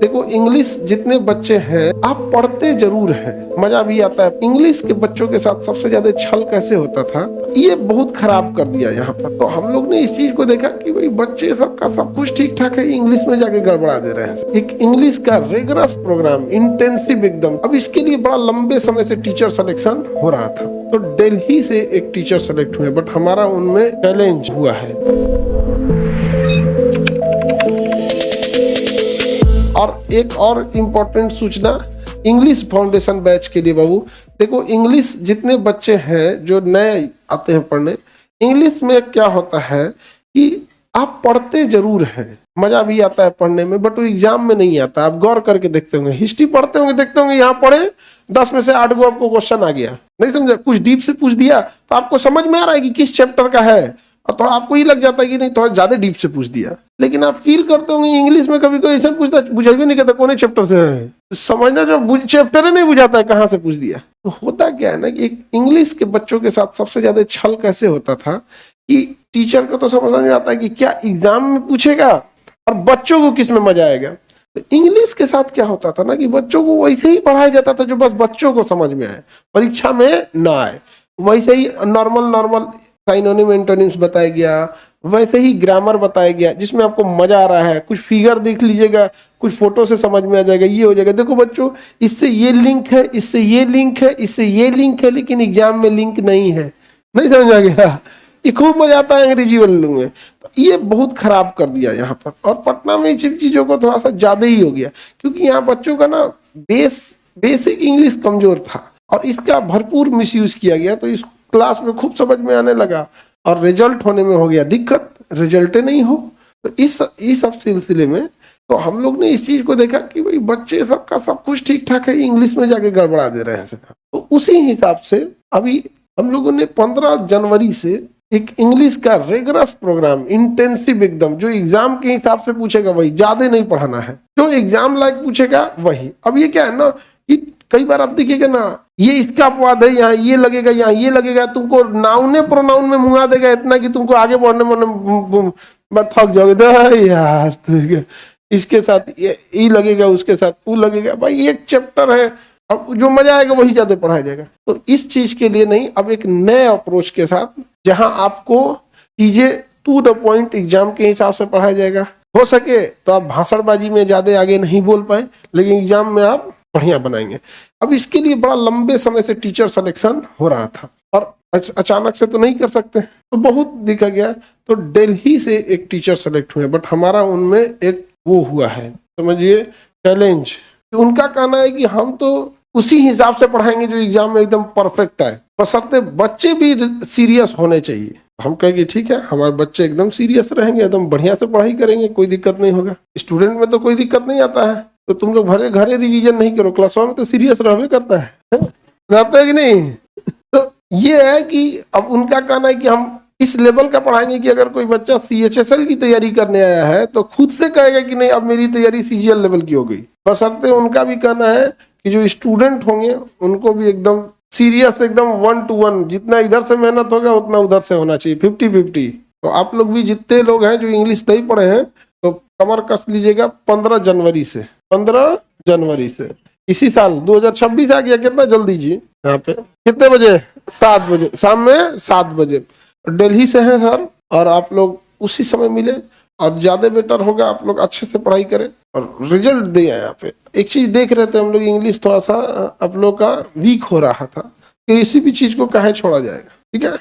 देखो इंग्लिश जितने बच्चे हैं आप पढ़ते जरूर हैं, मजा भी आता है। इंग्लिश के बच्चों के साथ सबसे ज्यादा छल कैसे होता था, ये बहुत खराब कर दिया यहाँ पर। तो हम लोग ने इस चीज को देखा कि भाई बच्चे सबका सब कुछ ठीक ठाक है, इंग्लिश में जाके गड़बड़ा दे रहे हैं। एक इंग्लिश का रेगुलर प्रोग्राम इंटेंसिव एकदम, अब इसके लिए बड़ा लंबे समय से टीचर सिलेक्शन हो रहा था। तो दिल्ली से एक टीचर सेलेक्ट हुए, बट हमारा उनमें चैलेंज हुआ है। और एक और इम्पोर्टेंट सूचना इंग्लिश फाउंडेशन बैच के लिए बाबू, देखो इंग्लिश जितने बच्चे हैं जो नए आते हैं पढ़ने, इंग्लिश में क्या होता है कि आप पढ़ते जरूर हैं, मजा भी आता है पढ़ने में, बट वो एग्जाम में नहीं आता। आप गौर करके देखते होंगे, हिस्ट्री पढ़ते होंगे, देखते होंगे यहाँ पढ़े 10 में से 8 गो आपको क्वेश्चन आ गया, नहीं समझा, कुछ डीप से पूछ दिया तो आपको समझ में आ रहा है कि किस चैप्टर का है, और थोड़ा आपको ये लग जाता है कि नहीं थोड़ा ज्यादा डीप से पूछ दिया। लेकिन आप फील करते होंगे इंग्लिश में कभी कोई ऐसा पूछता बुझा भी नहीं करता कौन चैप्टर से है, समझना जो चैप्टर नहीं बुझाता है कहाँ से पूछ दिया। तो होता क्या है ना कि एक इंग्लिश के बच्चों के साथ सबसे ज्यादा छल कैसे होता था कि टीचर को तो समझ नहीं आता है कि क्या एग्जाम में पूछेगा और बच्चों को किस में मजा आएगा। तो इंग्लिश के साथ क्या होता था ना कि बच्चों को वैसे ही पढ़ाया जाता था जो बस बच्चों को समझ में आए, परीक्षा में ना आए। वैसे ही नॉर्मल साइनोनिम एंटोनिम्स बताया गया, वैसे ही ग्रामर बताया गया जिसमें आपको मजा आ रहा है। कुछ फिगर देख लीजिएगा, कुछ फोटो से समझ में आ जाएगा, ये हो जाएगा। देखो बच्चों, इससे ये लिंक है, इससे ये लिंक है, इससे ये लिंक है, लेकिन एग्जाम में लिंक नहीं है, नहीं समझ आ गया। ये खूब मजा आता है अंग्रेजी वालों में। तो ये बहुत खराब कर दिया यहाँ पर, और पटना में इन चीजों को थोड़ा सा ज्यादा ही हो गया, क्योंकि यहाँ बच्चों का ना बेसिक इंग्लिश कमजोर था और इसका भरपूर मिसयूज किया गया। तो इस क्लास में खूब समझ में आने लगा और रिजल्ट होने में हो गया दिक्कत, रिजल्ट नहीं हो। तो इस सब सिलसिले में तो हम लोग ने इस चीज को देखा कि भाई बच्चे सबका सब कुछ ठीक ठाक है, इंग्लिश में जाके गड़बड़ा दे रहे हैं। तो उसी हिसाब से अभी हम लोगों ने 15 जनवरी से एक इंग्लिश का रेगुलर प्रोग्राम इंटेंसिव एकदम, जो एग्जाम के हिसाब से पूछेगा वही, ज्यादा नहीं पढ़ाना है, जो एग्जाम लायक पूछेगा वही। अब ये क्या है ना कि कई बार आप देखिएगा ना, ये इसका अपवाद है, यहाँ ये लगेगा, यहाँ ये लगेगा, तुमको नाउन प्रोनाउन में मुंगा देगा इतना कि तुमको आगे बढ़ने में थक जाओगे। यार तो इसके साथ ये लगेगा, उसके साथ वो लगेगा, भाई एक चैप्टर है, अब जो मजा आएगा वही ज्यादा पढ़ाया जाएगा। तो इस चीज के लिए नहीं, अब एक नए अप्रोच के साथ जहां आपको चीजें टू द पॉइंट एग्जाम के हिसाब से पढ़ाया जाएगा। हो सके तो आप भाषणबाजी में ज्यादा आगे नहीं बोल पाए, लेकिन एग्जाम में आप बढ़िया बनाएंगे। अब इसके लिए बड़ा लंबे समय से टीचर सिलेक्शन हो रहा था और अचानक से तो नहीं कर सकते, तो बहुत देखा गया। तो दिल्ली से एक टीचर सेलेक्ट हुए, बट हमारा उनमें एक वो हुआ है, समझिए, चैलेंज। उनका कहना है कि हम तो उसी हिसाब से पढ़ाएंगे जो एग्जाम में एकदम परफेक्ट आए, बशर्ते बच्चे भी सीरियस होने चाहिए। हम कहेंगे ठीक है, हमारे बच्चे एकदम सीरियस रहेंगे, एकदम बढ़िया से पढ़ाई करेंगे, कोई दिक्कत नहीं होगा। स्टूडेंट में तो कोई दिक्कत नहीं आता है, तो तुम लोग घरे रिवीजन नहीं करो, क्लास में तो सीरियस रहने करता है, रहता है कि नहीं। तो ये है कि अब उनका कहना है कि हम इस लेवल का पढ़ाएंगे कि अगर कोई बच्चा CHSL की तैयारी करने आया है तो खुद से कहेगा कि नहीं अब मेरी तैयारी CGL लेवल की हो गई। बशर्ते उनका भी कहना है कि जो स्टूडेंट होंगे उनको भी एकदम सीरियस, एकदम 1 to 1, जितना इधर से मेहनत होगा उतना उधर से होना चाहिए, 50-50। तो आप लोग भी जितने लोग हैं जो इंग्लिश नहीं पढ़े हैं तो कमर कस लीजिएगा 15 जनवरी से, 15 जनवरी से इसी साल 2026 आ गया, कितना जल्दी जी। यहाँ पे कितने बजे? 7 बजे, शाम में 7 बजे। दिल्ली से है सर, और आप लोग उसी समय मिले, और ज्यादा बेटर होगा आप लोग अच्छे से पढ़ाई करें और रिजल्ट दे। यहाँ पे एक चीज देख रहे थे हम लोग, इंग्लिश थोड़ा सा आप लोग का वीक हो रहा था, किसी भी चीज को काहे छोड़ा जाएगा, ठीक है।